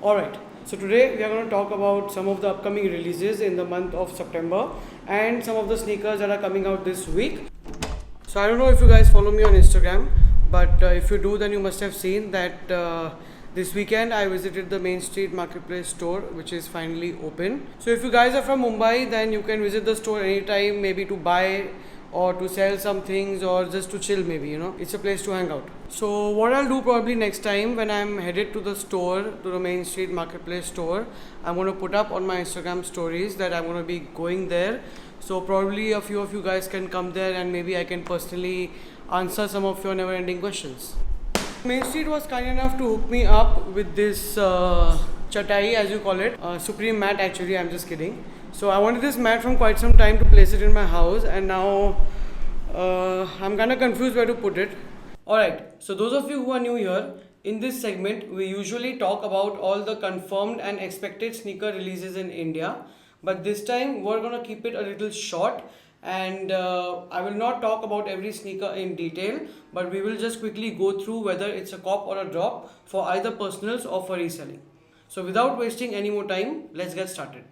Alright, so today we are going to talk about some of the upcoming releases in the month of September and some of the sneakers that are coming out this week. So I don't know if you guys follow me on Instagram, but if you do, then you must have seen that this weekend I visited the Main Street Marketplace store, which is finally open. So if you guys are from Mumbai, then you can visit the store anytime, maybe to buy or to sell some things or just to chill, maybe, it's a place to hang out. So what I'll do probably next time when I'm headed to the store, to the Main Street Marketplace store, I'm going to put up on my Instagram stories that I'm going to be going there. So probably a few of you guys can come there and maybe I can personally answer some of your never-ending questions. Main Street was kind enough to hook me up with this chatai, as you call it, Supreme mat. Actually, I'm just kidding. So I wanted this mat from quite some time to place it in my house, and now I'm kind of confused where to put it. Alright, so those of you who are new here, in this segment we usually talk about all the confirmed and expected sneaker releases in India, but this time we're gonna keep it a little short, and I will not talk about every sneaker in detail, but we will just quickly go through whether it's a cop or a drop for either personals or for reselling. So without wasting any more time, let's get started.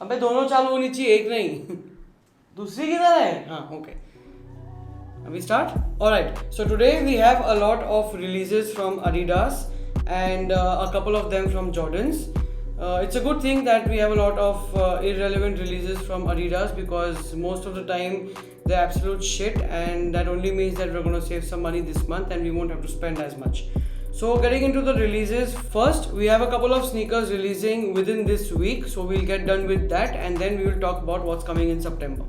अबे दोनों चालू होनी चाहिए, एक नहीं. दूसरी किधर है? हाँ, okay. We start? Alright, so today we have a lot of releases from Adidas and a couple of them from Jordans. It's a good thing that we have a lot of irrelevant releases from Adidas, because most of the time they're absolute shit, and that only means that we're going to save some money this month and we won't have to spend as much. So getting into the releases, first we have a couple of sneakers releasing within this week, so we'll get done with that and then we will talk about what's coming in September.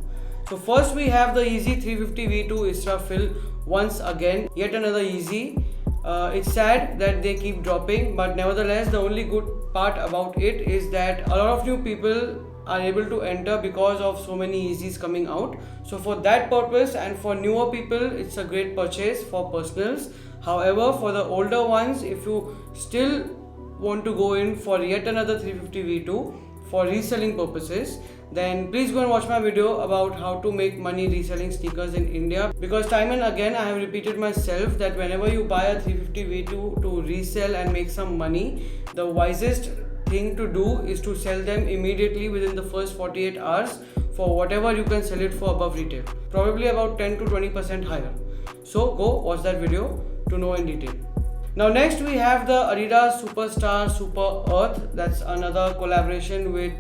So first we have the Yeezy 350 V2 Isra Fill once again, yet another Yeezy. It's sad that they keep dropping, but nevertheless the only good part about it is that a lot of new people are able to enter because of so many Yeezys coming out. So for that purpose and for newer people, it's a great purchase for personals. However, for the older ones, if you still want to go in for yet another 350 V2 for reselling purposes, then please go and watch my video about how to make money reselling sneakers in India, because time and again I have repeated myself that whenever you buy a 350 V2 to resell and make some money, the wisest thing to do is to sell them immediately within the first 48 hours for whatever you can sell it for above retail, probably about 10 to 20% higher. So go watch that video to know in detail. Now next we have the Adidas Superstar Super Earth. That's another collaboration with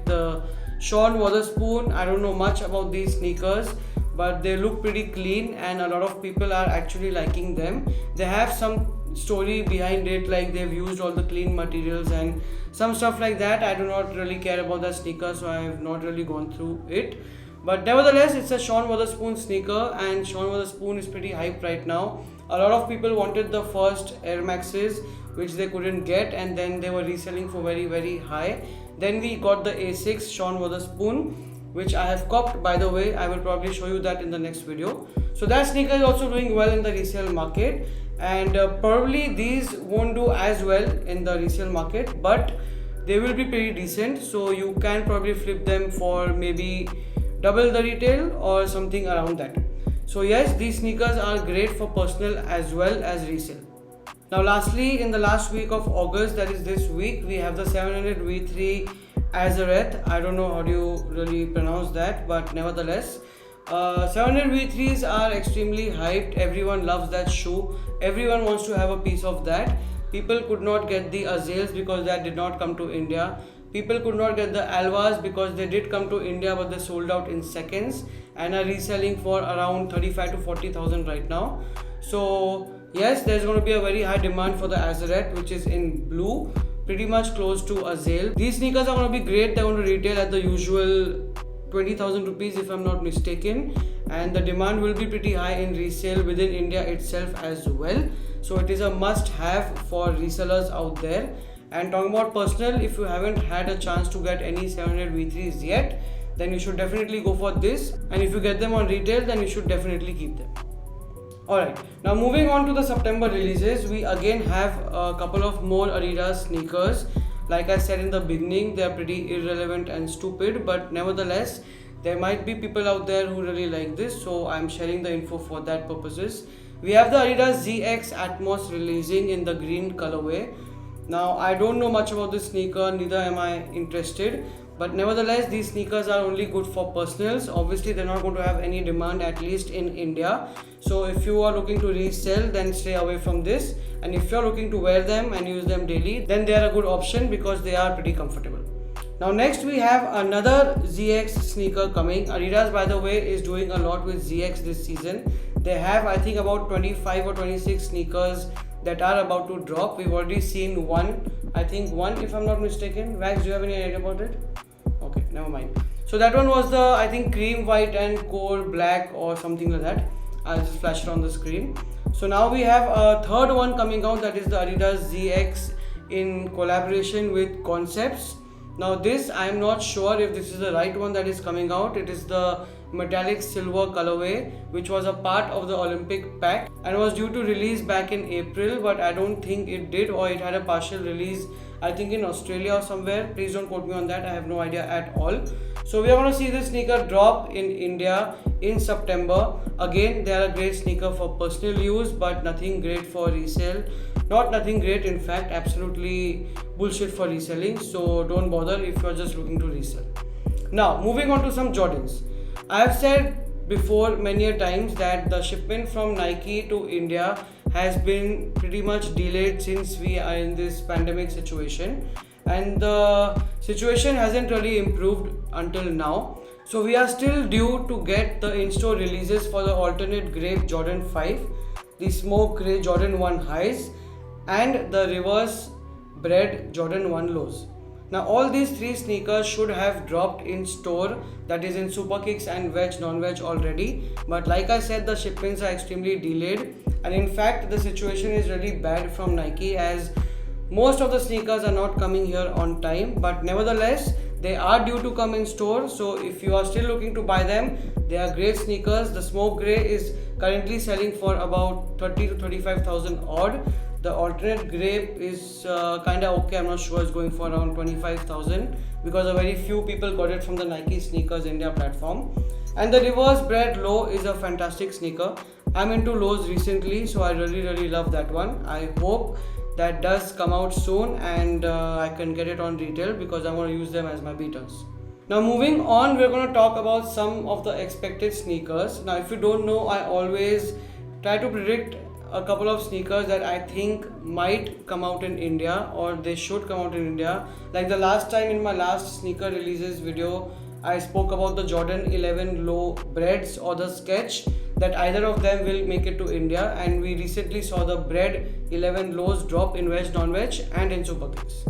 Sean Wotherspoon. I don't know much about these sneakers, but they look pretty clean and a lot of people are actually liking them. They have some story behind it, like they've used all the clean materials and some stuff like that. I do not really care about that sneaker, so I have not really gone through it. But nevertheless, it's a Sean Wotherspoon sneaker and Sean Wotherspoon is pretty hyped right now. A lot of people wanted the first Air Maxes, which they couldn't get, and then they were reselling for very, very high. Then we got the A6 Sean Wotherspoon, which I have copped, by the way. I will probably show you that in the next video. So that sneaker is also doing well in the resale market, and probably these won't do as well in the resale market, but they will be pretty decent. So you can probably flip them for maybe double the retail or something around that. So yes, these sneakers are great for personal as well as resale. Now lastly, in the last week of August, that is this week, we have the 700 V3 Azareth. I don't know how do you really pronounce that, but nevertheless, 700 V3s are extremely hyped. Everyone loves that shoe. Everyone wants to have a piece of that. People could not get the Azales because that did not come to India. People could not get the Alvas because they did come to India, but they sold out in seconds and are reselling for around 35 to 40,000 right now. So yes, there's going to be a very high demand for the Azareth, which is in blue, pretty much close to Azale. These sneakers are going to be great. They're going to retail at the usual 20,000 rupees if I'm not mistaken, and the demand will be pretty high in resale within India itself as well. So it is a must have for resellers out there. And talking about personal, if you haven't had a chance to get any 700 V3s yet, then you should definitely go for this, and if you get them on retail, then you should definitely keep them. Alright, now moving on to the September releases, we again have a couple of more Adidas sneakers. Like I said in the beginning, they are pretty irrelevant and stupid, but nevertheless, there might be people out there who really like this, so I'm sharing the info for that purposes. We have the Adidas ZX Atmos releasing in the green colorway. Now I don't know much about this sneaker, neither am I interested, but nevertheless these sneakers are only good for personals. Obviously they're not going to have any demand, at least in India. So if you are looking to resell, then stay away from this, and if you're looking to wear them and use them daily, then they are a good option because they are pretty comfortable. Now next we have another ZX sneaker coming. Adidas, by the way, is doing a lot with ZX this season. They have, I think, about 25 or 26 sneakers that are about to drop. We've already seen one, I think one if I'm not mistaken. Vax, do you have any idea about it? Okay, never mind. So that one was the, I think, cream white and coal black or something like that. I'll just flash it on the screen. So now we have a third one coming out, that is the Adidas ZX in collaboration with Concepts. Now this, I am not sure if this is the right one that is coming out. It is the metallic silver colorway, which was a part of the Olympic pack and was due to release back in April, but I don't think it did, or it had a partial release, I think in Australia or somewhere. Please don't quote me on that, I have no idea at all. So we are going to see this sneaker drop in India in September. Again, they are a great sneaker for personal use, but nothing great for resale. Not nothing great, in fact, absolutely bullshit for reselling. So don't bother if you're just looking to resell. Now moving on to some Jordans. I have said before many a times that the shipment from Nike to India has been pretty much delayed since we are in this pandemic situation, and the situation hasn't really improved until now. So we are still due to get the in-store releases for the alternate grape Jordan 5, the smoke grey Jordan 1 highs, and the reverse bred Jordan 1 lows. Now all these three sneakers should have dropped in store, that is in Superkicks and Veg Non-Veg already, but like I said, the shipments are extremely delayed, and in fact the situation is really bad from Nike, as most of the sneakers are not coming here on time, but nevertheless they are due to come in store. So if you are still looking to buy them, they are great sneakers. The smoke grey is currently selling for about 30 to 35,000 odd. The alternate grape is kinda okay, I'm not sure, it's going for around 25,000 because a very few people got it from the Nike Sneakers India platform. And the reverse bred low is a fantastic sneaker. I'm into lows recently, so I really love that one. I hope that does come out soon and I can get it on retail because I'm going to use them as my beaters. Now moving on, we're going to talk about some of the expected sneakers. Now if you don't know, I always try to predict a couple of sneakers that I think might come out in India, or they should come out in India. Like the last time in my last sneaker releases video, I spoke about the Jordan 11 low breads or the sketch, that either of them will make it to India, and we recently saw the bread 11 lows drop in Veg Non-Veg and in Superkicks.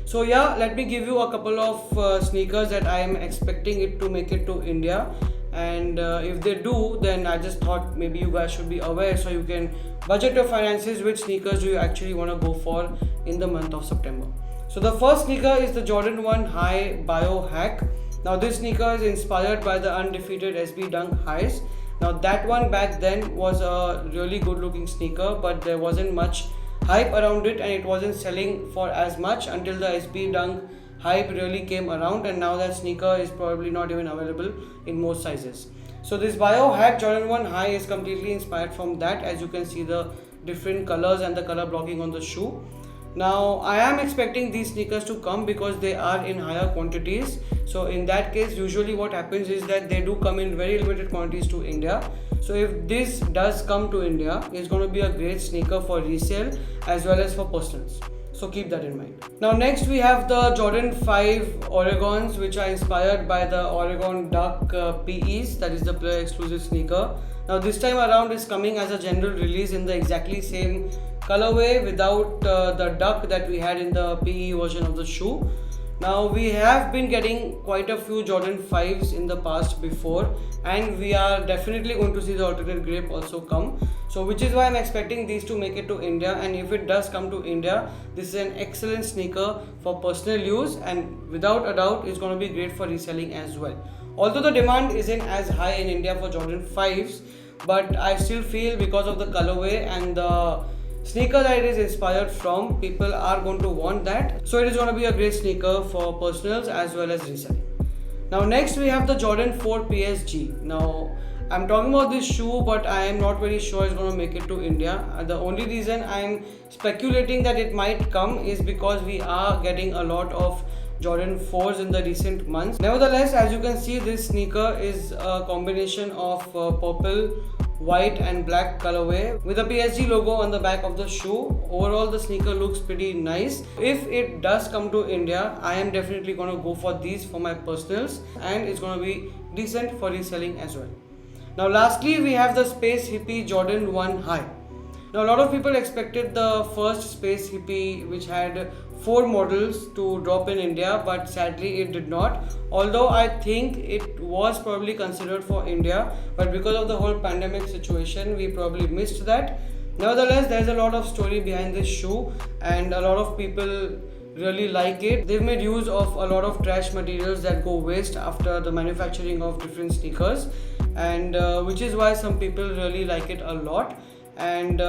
So yeah, let me give you a couple of sneakers that I am expecting it to make it to India, and if they do, then I just thought maybe you guys should be aware so you can budget your finances. Which sneakers do you actually want to go for in the month of September? So the first sneaker is the Jordan 1 High Biohack. Now this sneaker is inspired by the undefeated SB Dunk highs. Now that one back then was a really good looking sneaker, but there wasn't much hype around it and it wasn't selling for as much until the SB Dunk hype really came around, and now that sneaker is probably not even available in most sizes. So this Biohack Jordan 1 High is completely inspired from that, as you can see the different colors and the color blocking on the shoe. Now I am expecting these sneakers to come because they are in higher quantities. So in that case, usually what happens is that they do come in very limited quantities to India. So if this does come to India, it's going to be a great sneaker for resale as well as for personals. So keep that in mind. Now next we have the Jordan 5 Oregons, which are inspired by the Oregon Duck PEs, that is the player exclusive sneaker. Now this time around is coming as a general release in the exactly same colorway without the duck that we had in the PE version of the shoe. Now we have been getting quite a few Jordan 5s in the past before, and we are definitely going to see the alternate grape also come. So which is why I'm expecting these to make it to India, and if it does come to India, this is an excellent sneaker for personal use and without a doubt it's going to be great for reselling as well. Although the demand isn't as high in India for Jordan 5s, but I still feel because of the colorway and the sneaker that it is inspired from, people are going to want that. So it is going to be a great sneaker for personals as well as reselling. Now next we have the Jordan 4 PSG. Now I'm talking about this shoe, but I am not very sure it's going to make it to India. The only reason I'm speculating that it might come is because we are getting a lot of Jordan 4s in the recent months. Nevertheless, as you can see, this sneaker is a combination of purple, white and black colorway with a PSG logo on the back of the shoe. Overall, the sneaker looks pretty nice. If it does come to India, I am definitely going to go for these for my personals, and it's going to be decent for reselling as well. Now lastly, we have the Space Hippie Jordan 1 High. Now a lot of people expected the first Space Hippie, which had 4 models, to drop in India, but sadly it did not. Although I think it was probably considered for India, but because of the whole pandemic situation, we probably missed that. Nevertheless, there's a lot of story behind this shoe, and a lot of people really like it. They've made use of a lot of trash materials that go waste after the manufacturing of different sneakers, and which is why some people really like it a lot. And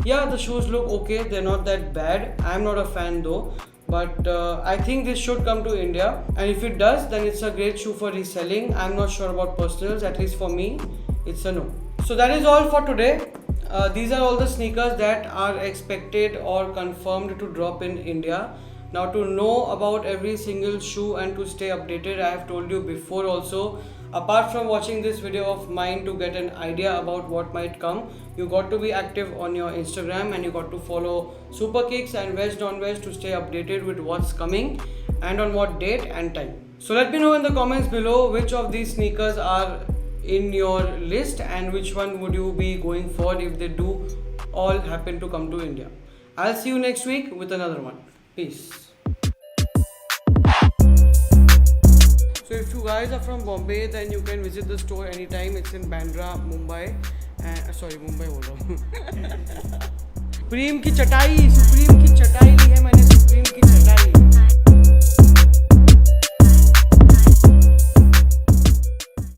yeah, the shoes look okay, they're not that bad. I'm not a fan though, but I think this should come to India, and if it does, then it's a great shoe for reselling. I'm not sure about personals, at least for me it's a no. So that is all for today. These are all the sneakers that are expected or confirmed to drop in India. Now, to know about every single shoe and to stay updated, I have told you before also, apart from watching this video of mine to get an idea about what might come, you got to be active on your Instagram, and you got to follow Super Kicks and Veg Non Veg to stay updated with what's coming and on what date and time. So let me know in the comments below which of these sneakers are in your list and which one would you be going for if they do all happen to come to India. I'll see you next week with another one. Peace. So if you guys are from Bombay, then you can visit the store anytime. It's in Bandra, Mumbai. Sorry, Mumbai बोल रहा हूँ. Supreme की चटाई